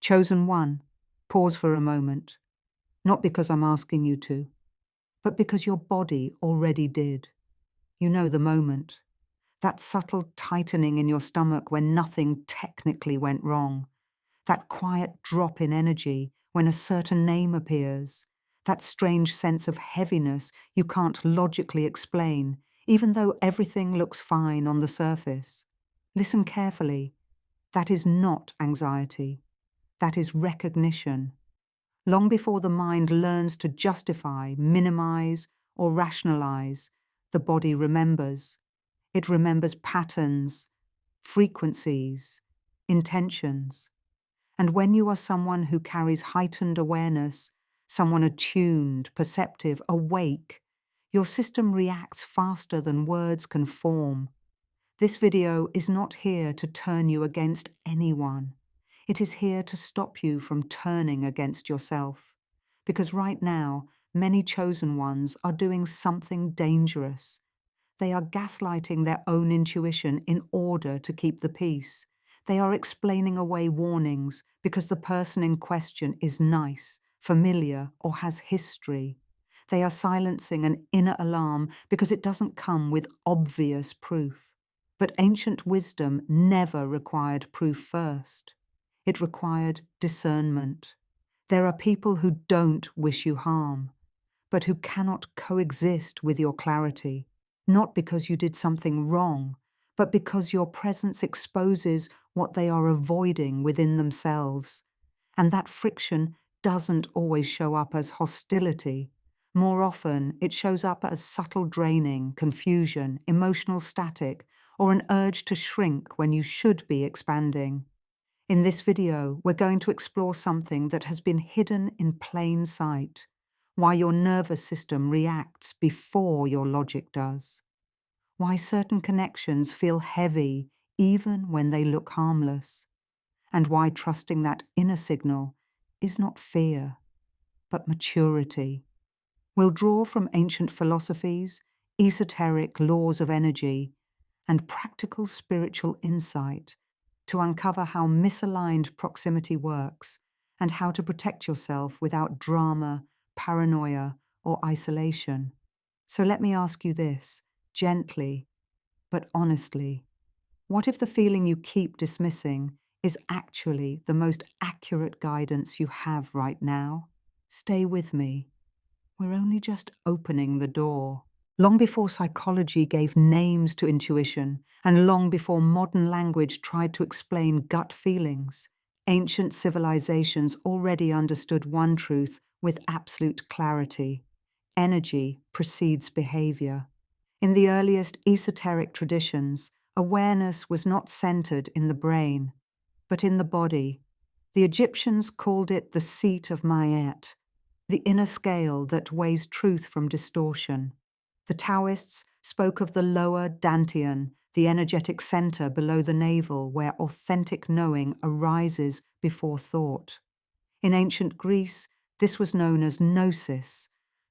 Chosen one, pause for a moment, not because I'm asking you to, but because your body already did. You know the moment. That subtle tightening in your stomach when nothing technically went wrong. That quiet drop in energy when a certain name appears. That strange sense of heaviness you can't logically explain, even though everything looks fine on the surface. Listen carefully. That is not anxiety. That is recognition. Long before the mind learns to justify, minimize, or rationalize, the body remembers. It remembers patterns, frequencies, intentions. And when you are someone who carries heightened awareness, someone attuned, perceptive, awake, your system reacts faster than words can form. This video is not here to turn you against anyone. It is here to stop you from turning against yourself. Because right now, many chosen ones are doing something dangerous. They are gaslighting their own intuition in order to keep the peace. They are explaining away warnings because the person in question is nice, familiar, or has history. They are silencing an inner alarm because it doesn't come with obvious proof. But ancient wisdom never required proof first. It required discernment. There are people who don't wish you harm, but who cannot coexist with your clarity, not because you did something wrong, but because your presence exposes what they are avoiding within themselves. And that friction doesn't always show up as hostility. More often, it shows up as subtle draining, confusion, emotional static, or an urge to shrink when you should be expanding. In this video, we're going to explore something that has been hidden in plain sight, why your nervous system reacts before your logic does, why certain connections feel heavy even when they look harmless, and why trusting that inner signal is not fear, but maturity. We'll draw from ancient philosophies, esoteric laws of energy, and practical spiritual insight to uncover how misaligned proximity works and how to protect yourself without drama, paranoia, or isolation. So let me ask you this, gently but honestly. What if the feeling you keep dismissing is actually the most accurate guidance you have right now? Stay with me. We're only just opening the door. Long before psychology gave names to intuition, and long before modern language tried to explain gut feelings, ancient civilizations already understood one truth with absolute clarity. Energy precedes behavior. In the earliest esoteric traditions, awareness was not centered in the brain, but in the body. The Egyptians called it the seat of Ma'at, the inner scale that weighs truth from distortion. The Taoists spoke of the lower dantian, the energetic center below the navel where authentic knowing arises before thought. In ancient Greece, this was known as gnosis,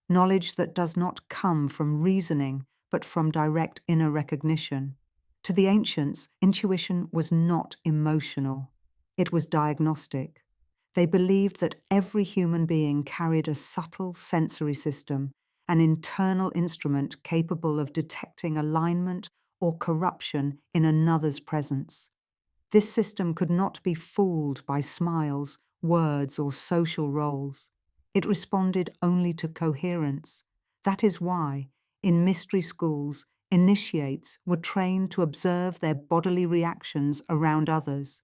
knowledge that does not come from reasoning but from direct inner recognition. To the ancients, intuition was not emotional. It was diagnostic. They believed that every human being carried a subtle sensory system, an internal instrument capable of detecting alignment or corruption in another's presence. This system could not be fooled by smiles, words, or social roles. It responded only to coherence. That is why, in mystery schools, initiates were trained to observe their bodily reactions around others.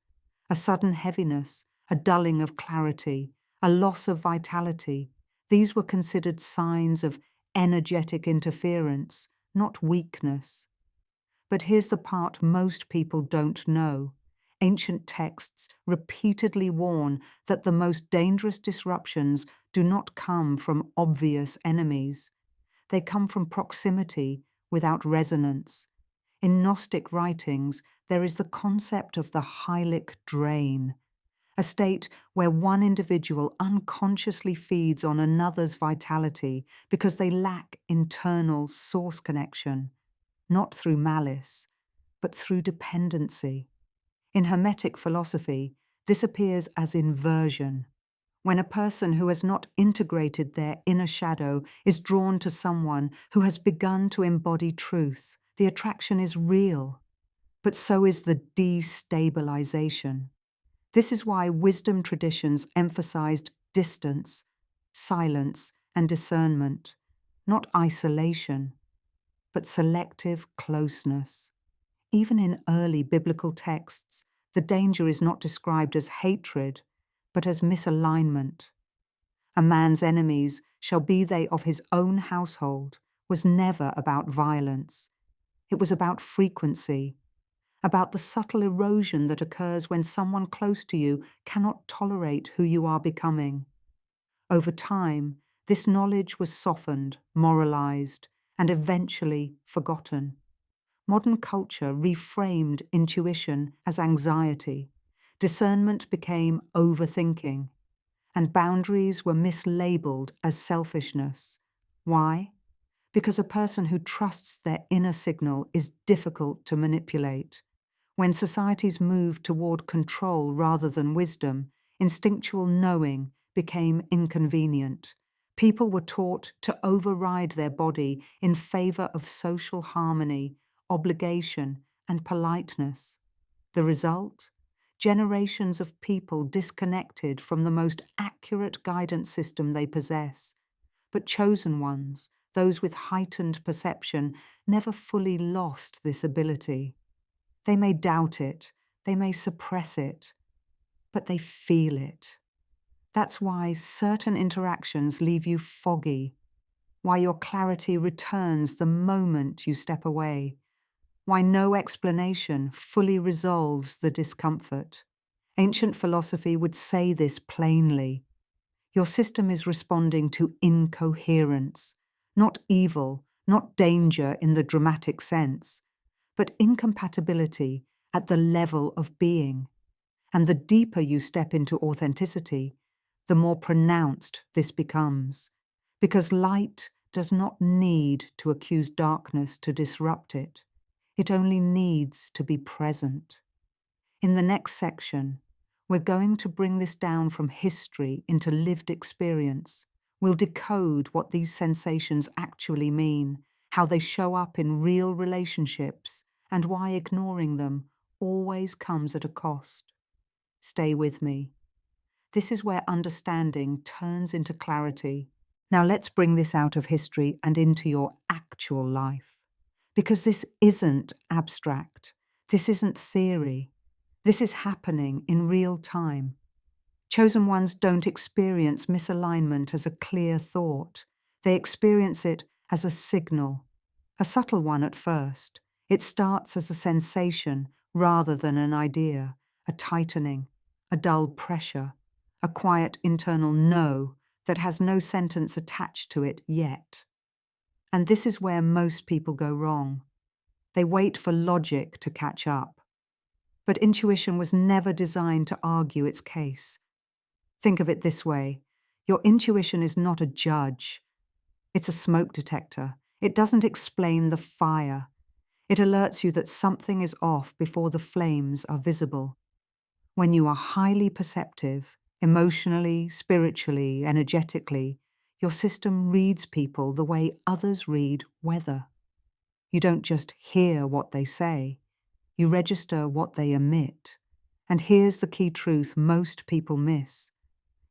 A sudden heaviness, a dulling of clarity, a loss of vitality, these were considered signs of energetic interference, not weakness. But here's the part most people don't know. Ancient texts repeatedly warn that the most dangerous disruptions do not come from obvious enemies. They come from proximity without resonance. In Gnostic writings, there is the concept of the hylic drain, a state where one individual unconsciously feeds on another's vitality because they lack internal source connection, not through malice, but through dependency. In Hermetic philosophy, This appears as inversion, when a person who has not integrated their inner shadow is drawn to someone who has begun to embody truth. The attraction is real, but so is the destabilization. This is why wisdom traditions emphasized distance, silence, and discernment, not isolation, but selective closeness. Even in early biblical texts, the danger is not described as hatred, but as misalignment. A man's enemies shall be they of his own household was never about violence. It was about frequency, about the subtle erosion that occurs when someone close to you cannot tolerate who you are becoming. Over time, this knowledge was softened, moralized, and eventually forgotten. Modern culture reframed intuition as anxiety. Discernment became overthinking, and boundaries were mislabeled as selfishness. Why? Because a person who trusts their inner signal is difficult to manipulate. When societies moved toward control rather than wisdom, instinctual knowing became inconvenient. People were taught to override their body in favor of social harmony, obligation, and politeness. The result? Generations of people disconnected from the most accurate guidance system they possess. But chosen ones, those with heightened perception, never fully lost this ability. They may doubt it, they may suppress it, but they feel it. That's why certain interactions leave you foggy, why your clarity returns the moment you step away, why no explanation fully resolves the discomfort. Ancient philosophy would say this plainly. Your system is responding to incoherence, not evil, not danger in the dramatic sense, but incompatibility at the level of being. And the deeper you step into authenticity, the more pronounced this becomes, because light does not need to accuse darkness to disrupt it. It only needs to be present. In the next section, we're going to bring this down from history into lived experience. We'll decode what these sensations actually mean, how they show up in real relationships, and why ignoring them always comes at a cost. Stay with me. This is where understanding turns into clarity. Now let's bring this out of history and into your actual life. Because this isn't abstract. This isn't theory. This is happening in real time. Chosen ones don't experience misalignment as a clear thought. They experience it as a signal, a subtle one at first. It starts as a sensation rather than an idea, a tightening, a dull pressure, a quiet internal no that has no sentence attached to it yet. And this is where most people go wrong. They wait for logic to catch up. But intuition was never designed to argue its case. Think of it this way. Your intuition is not a judge. It's a smoke detector. It doesn't explain the fire. It alerts you that something is off before the flames are visible. When you are highly perceptive, emotionally, spiritually, energetically, your system reads people the way others read weather. You don't just hear what they say. You register what they emit. And here's the key truth most people miss.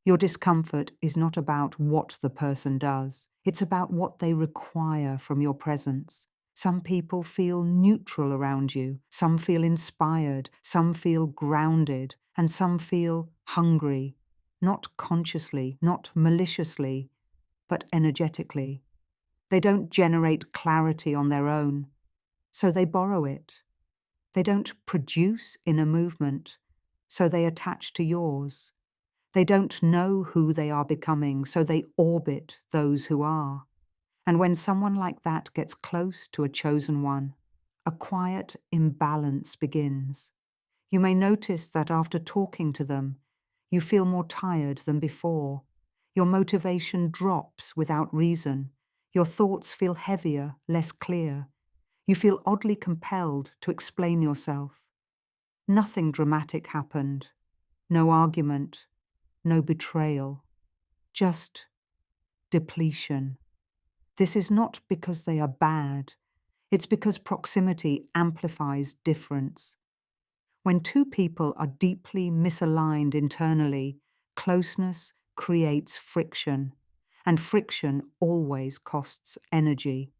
Your discomfort is not about what the person does. It's about what they require from your presence. Some people feel neutral around you. Some feel inspired. Some feel grounded. And some feel hungry. Not consciously, not maliciously, but energetically. They don't generate clarity on their own, so they borrow it. They don't produce inner movement, so they attach to yours. They don't know who they are becoming, so they orbit those who are. And when someone like that gets close to a chosen one, a quiet imbalance begins. You may notice that after talking to them, you feel more tired than before. Your motivation drops without reason. Your thoughts feel heavier, less clear. You feel oddly compelled to explain yourself. Nothing dramatic happened. no argument, no betrayal, just depletion. This is not because they are bad, it's because proximity amplifies difference. When two people are deeply misaligned internally, closeness creates friction, and friction always costs energy.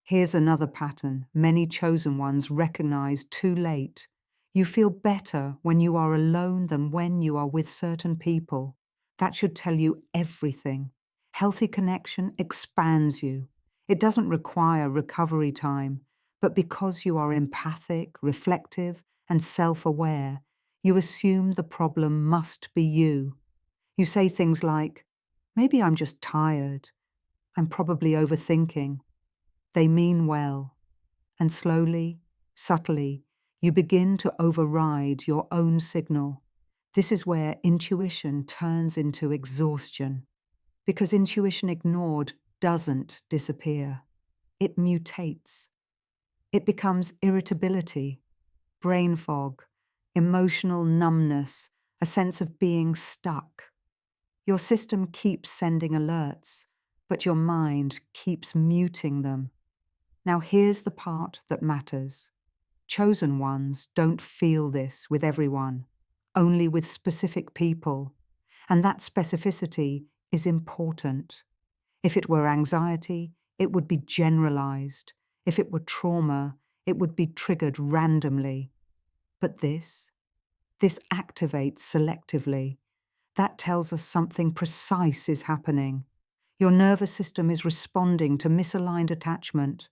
Here's another pattern many chosen ones recognize too late. You feel better when you are alone than when you are with certain people. That should tell you everything. Healthy connection expands you. It doesn't require recovery time, but because you are empathic, reflective, and self-aware, you assume the problem must be you. You say things like, maybe I'm just tired. I'm probably overthinking. They mean well. And slowly, subtly, you begin to override your own signal. This is where intuition turns into exhaustion. Because intuition ignored doesn't disappear. It mutates. It becomes irritability, brain fog, emotional numbness, a sense of being stuck. Your system keeps sending alerts, but your mind keeps muting them. Now here's the part that matters. Chosen ones don't feel this with everyone, only with specific people, and that specificity is important. If it were anxiety, it would be generalized. If it were trauma, it would be triggered randomly. But this activates selectively. That tells us something precise is happening. Your nervous system is responding to misaligned attachment,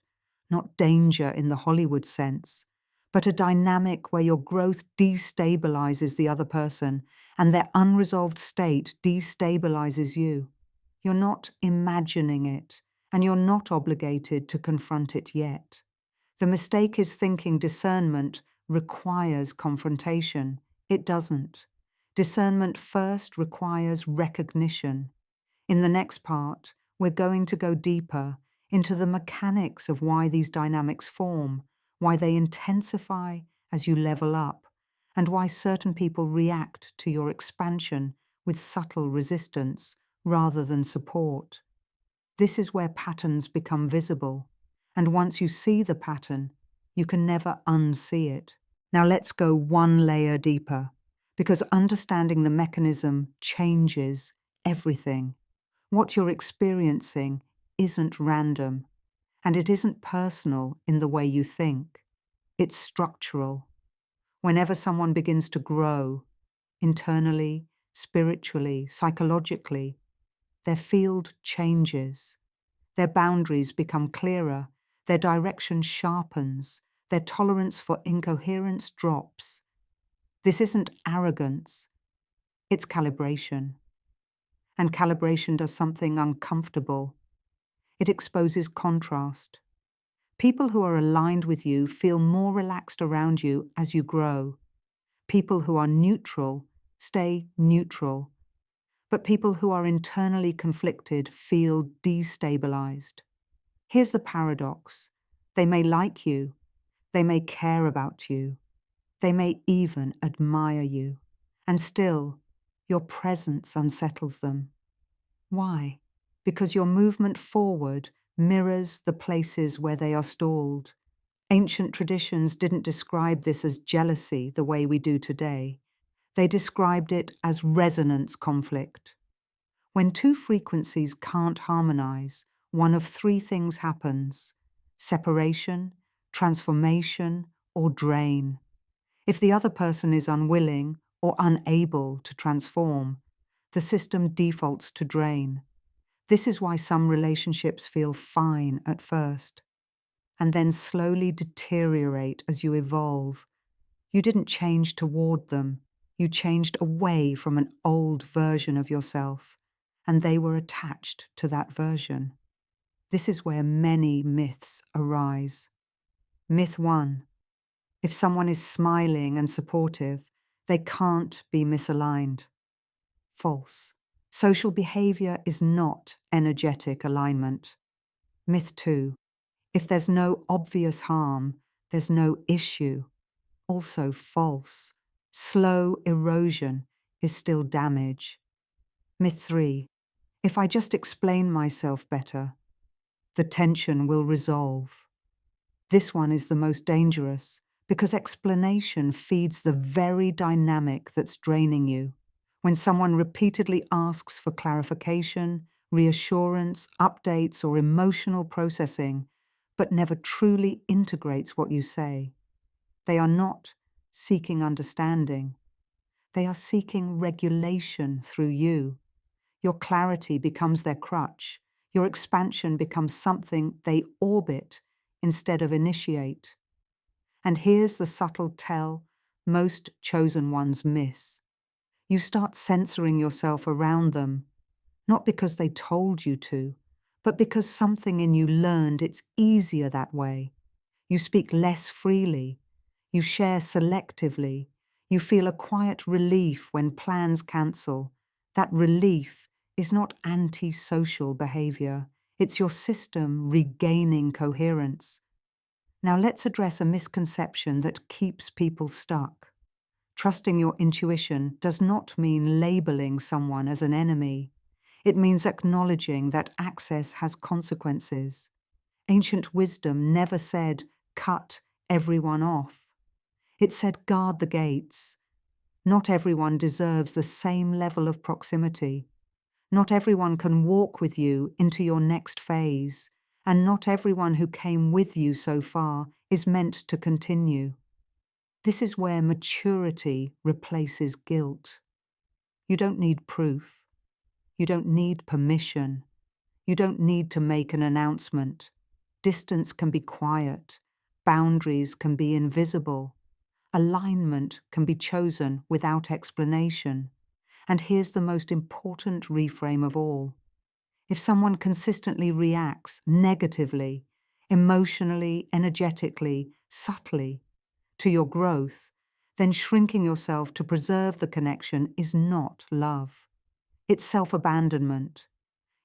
not danger in the Hollywood sense, but a dynamic where your growth destabilizes the other person and their unresolved state destabilizes you. You're not imagining it, and you're not obligated to confront it yet. The mistake is thinking discernment requires confrontation. It doesn't. Discernment first requires recognition. In the next part, we're going to go deeper into the mechanics of why these dynamics form, why they intensify as you level up, and why certain people react to your expansion with subtle resistance rather than support. This is where patterns become visible, and once you see the pattern, you can never unsee it. Now let's go one layer deeper, because understanding the mechanism changes everything. What you're experiencing isn't random, and it isn't personal in the way you think. It's structural. Whenever someone begins to grow, internally, spiritually, psychologically, their field changes. Their boundaries become clearer, their direction sharpens, their tolerance for incoherence drops. This isn't arrogance, it's calibration. And calibration does something uncomfortable. It exposes contrast. People who are aligned with you feel more relaxed around you as you grow. People who are neutral stay neutral. But people who are internally conflicted feel destabilized. Here's the paradox. They may like you, they may care about you, they may even admire you, and still, your presence unsettles them. Why? Because your movement forward mirrors the places where they are stalled. Ancient traditions didn't describe this as jealousy the way we do today. They described it as resonance conflict. When two frequencies can't harmonize, one of three things happens: separation, transformation, or drain. If the other person is unwilling or unable to transform, the system defaults to drain. This is why some relationships feel fine at first, and then slowly deteriorate as you evolve. You didn't change toward them, you changed away from an old version of yourself, and they were attached to that version. This is where many myths arise. Myth 1. If someone is smiling and supportive, they can't be misaligned. False. Social behavior is not energetic alignment. Myth 2. If there's no obvious harm, there's no issue. Also false. Slow erosion is still damage. Myth 3. If I just explain myself better, the tension will resolve. This one is the most dangerous because explanation feeds the very dynamic that's draining you. When someone repeatedly asks for clarification, reassurance, updates, or emotional processing, but never truly integrates what you say, they are not seeking understanding. They are seeking regulation through you. Your clarity becomes their crutch. Your expansion becomes something they orbit instead of initiate. And here's the subtle tell most chosen ones miss. You start censoring yourself around them, not because they told you to, but because something in you learned it's easier that way. You speak less freely. You share selectively. You feel a quiet relief when plans cancel. That relief is not antisocial behavior. It's your system regaining coherence. Now let's address a misconception that keeps people stuck. Trusting your intuition does not mean labeling someone as an enemy. It means acknowledging that access has consequences. Ancient wisdom never said, cut everyone off. It said, guard the gates. Not everyone deserves the same level of proximity. Not everyone can walk with you into your next phase, and not everyone who came with you so far is meant to continue. This is where maturity replaces guilt. You don't need proof. You don't need permission. You don't need to make an announcement. Distance can be quiet. Boundaries can be invisible. Alignment can be chosen without explanation. And here's the most important reframe of all. If someone consistently reacts negatively, emotionally, energetically, subtly, to your growth, then shrinking yourself to preserve the connection is not love. It's self-abandonment.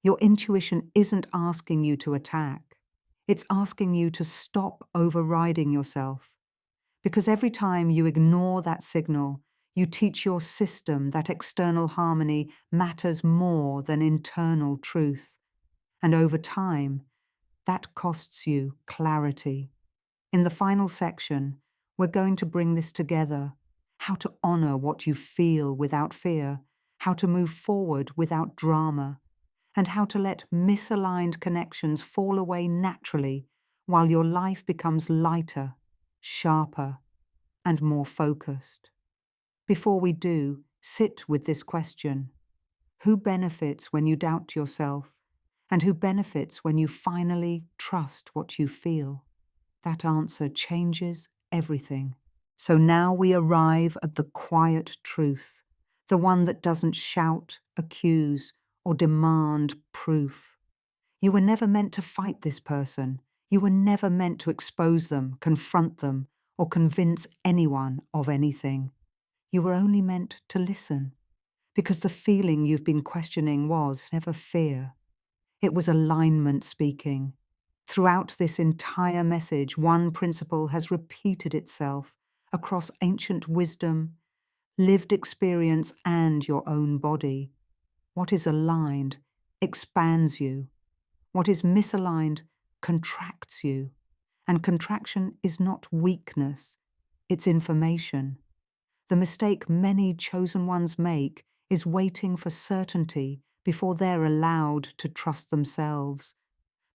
Your intuition isn't asking you to attack. It's asking you to stop overriding yourself. Because every time you ignore that signal, you teach your system that external harmony matters more than internal truth. And over time, that costs you clarity. In the final section, we're going to bring this together. How to honor what you feel without fear, how to move forward without drama, and how to let misaligned connections fall away naturally while your life becomes lighter, sharper, and more focused. Before we do, sit with this question. Who benefits when you doubt yourself? And who benefits when you finally trust what you feel? That answer changes everything. So now we arrive at the quiet truth, the one that doesn't shout, accuse, or demand proof. You were never meant to fight this person. You were never meant to expose them, confront them, or convince anyone of anything. You were only meant to listen, because the feeling you've been questioning was never fear. It was alignment speaking. Throughout this entire message, one principle has repeated itself across ancient wisdom, lived experience, and your own body. What is aligned expands you. What is misaligned contracts you. And contraction is not weakness, it's information. The mistake many chosen ones make is waiting for certainty before they're allowed to trust themselves.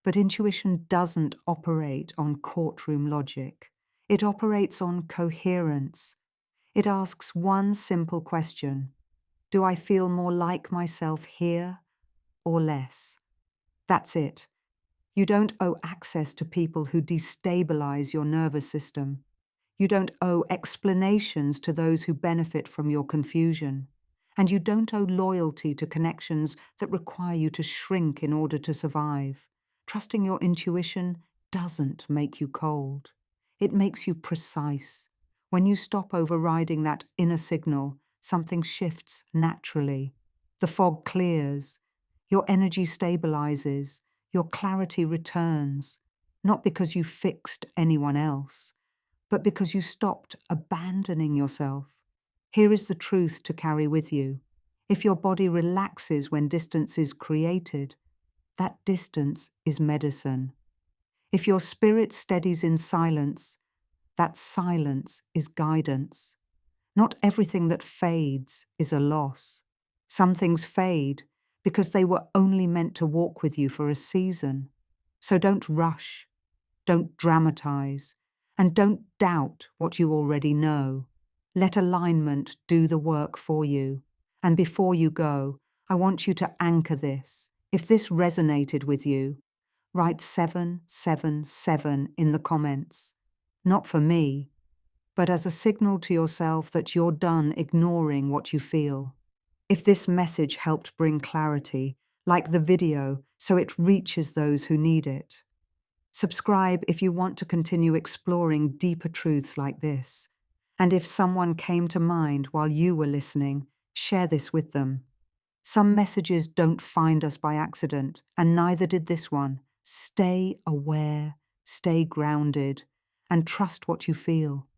But intuition doesn't operate on courtroom logic. It operates on coherence. It asks one simple question: do I feel more like myself here or less? That's it. You don't owe access to people who destabilize your nervous system. You don't owe explanations to those who benefit from your confusion. And you don't owe loyalty to connections that require you to shrink in order to survive. Trusting your intuition doesn't make you cold. It makes you precise. When you stop overriding that inner signal, something shifts naturally. The fog clears. Your energy stabilizes. Your clarity returns. Not because you fixed anyone else, but because you stopped abandoning yourself. Here is the truth to carry with you. If your body relaxes when distance is created, that distance is medicine. If your spirit steadies in silence, that silence is guidance. Not everything that fades is a loss. Some things fade because they were only meant to walk with you for a season. So don't rush, don't dramatize, and don't doubt what you already know. Let alignment do the work for you. And before you go, I want you to anchor this. If this resonated with you, write 777 in the comments. Not for me, but as a signal to yourself that you're done ignoring what you feel. If this message helped bring clarity, like the video so it reaches those who need it. Subscribe if you want to continue exploring deeper truths like this. And if someone came to mind while you were listening, share this with them. Some messages don't find us by accident, and neither did this one. Stay aware, stay grounded, and trust what you feel.